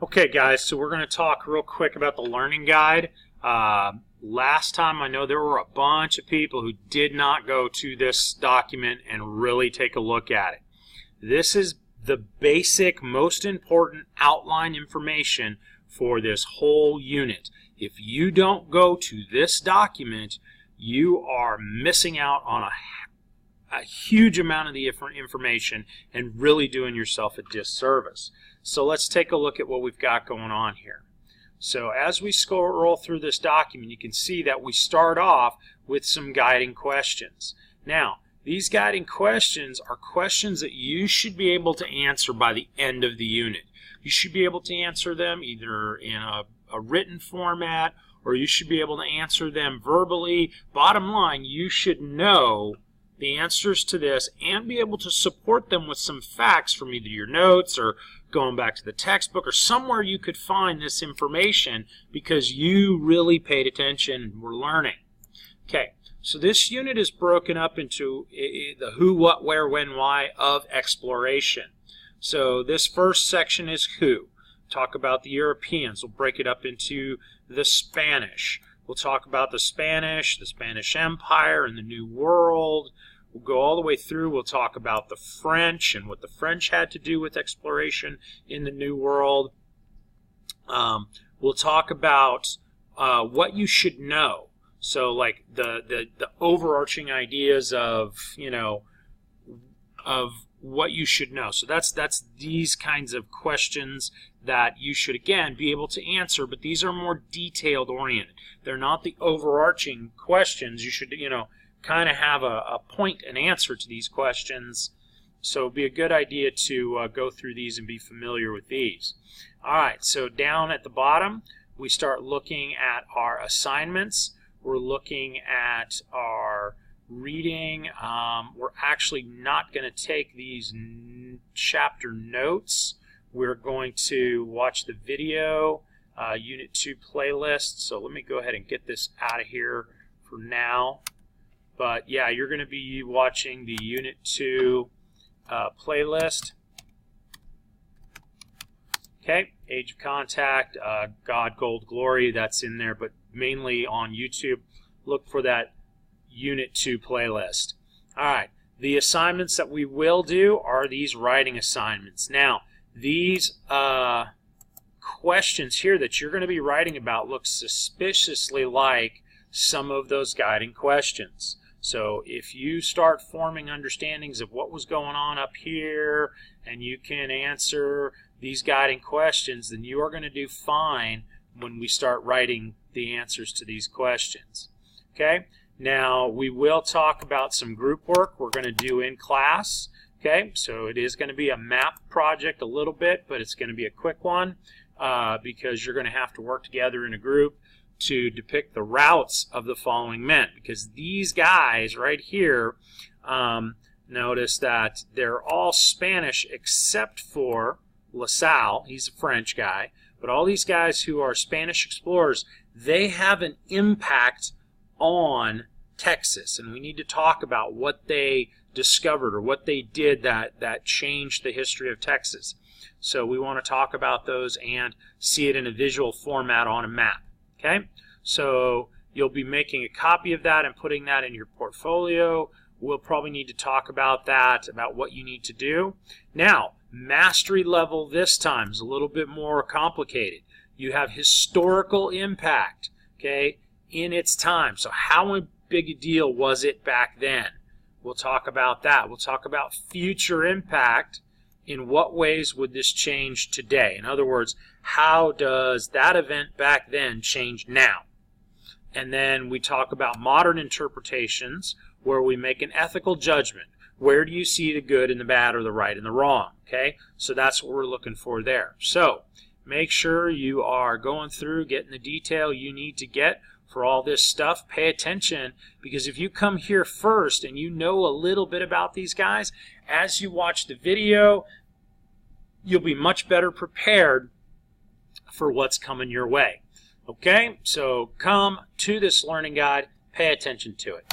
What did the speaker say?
Okay guys, so we're going to talk real quick about the learning guide. Last time I know there were a bunch of people who did not go to this document and really take a look at it. This is the basic, most important outline information for this whole unit. If you don't go to this document, you are missing out on a huge amount of the information and really doing yourself a disservice. So let's take a look at what we've got going on here. So as we scroll through this document, you can see that we start off with some guiding questions. Now, these guiding questions are questions that you should be able to answer by the end of the unit. You should be able to answer them either in a written format, or you should be able to answer them verbally. Bottom line, you should know the answers to this and be able to support them with some facts from either your notes or going back to the textbook or somewhere you could find this information because you really paid attention and were learning. Okay, so this unit is broken up into the who, what, where, when, why of exploration. So this first section is who. Talk about the Europeans. We'll break it up into the Spanish. We'll talk about the Spanish Empire and the New World. We'll go all the way through. We'll talk about the French and what the French had to do with exploration in the New World. We'll talk about what you should know. So like the overarching ideas of, of what you should know. So that's these kinds of questions that you should, again, be able to answer, but these are more detailed oriented. They're not the overarching questions. You should, kind of have a point and answer to these questions. So it would be a good idea to go through these and be familiar with these. All right, so down at the bottom, we start looking at our assignments. We're looking at our reading. We're actually not going to take these chapter notes. We're going to watch the video, Unit 2 playlist. So let me go ahead and get this out of here for now. But yeah, you're going to be watching the Unit 2 playlist. Okay, Age of Contact, God, Gold, Glory, that's in there, but mainly on YouTube. Look for that Unit 2 playlist. All right, the assignments that we will do are these writing assignments. Now, these questions here that you're going to be writing about look suspiciously like some of those guiding questions. So if you start forming understandings of what was going on up here and you can answer these guiding questions, then you are going to do fine when we start writing the answers to these questions. Okay? Now, we will talk about some group work we're going to do in class. Okay? So it is going to be a map project a little bit, but it's going to be a quick one because you're going to have to work together in a group to depict the routes of the following men, because these guys right here, notice that they're all Spanish except for La Salle. He's a French guy, but all these guys who are Spanish explorers, they have an impact on Texas, and we need to talk about what they discovered or what they did that changed the history of Texas. So we want to talk about those and see it in a visual format on a map. Okay, so you'll be making a copy of that and putting that in your portfolio. We'll probably need to talk about that, about what you need to do. Now, mastery level this time is a little bit more complicated. You have historical impact, okay, in its time. So how big a deal was it back then? We'll talk about that. We'll talk about future impact. In what ways would this change today? In other words, how does that event back then change now? And then we talk about modern interpretations where we make an ethical judgment. Where do you see the good and the bad or the right and the wrong? Okay, so that's what we're looking for there. So make sure you are going through, getting the detail you need to get for all this stuff. Pay attention, because if you come here first and you know a little bit about these guys, as you watch the video, you'll be much better prepared for what's coming your way. Okay, so come to this learning guide, pay attention to it.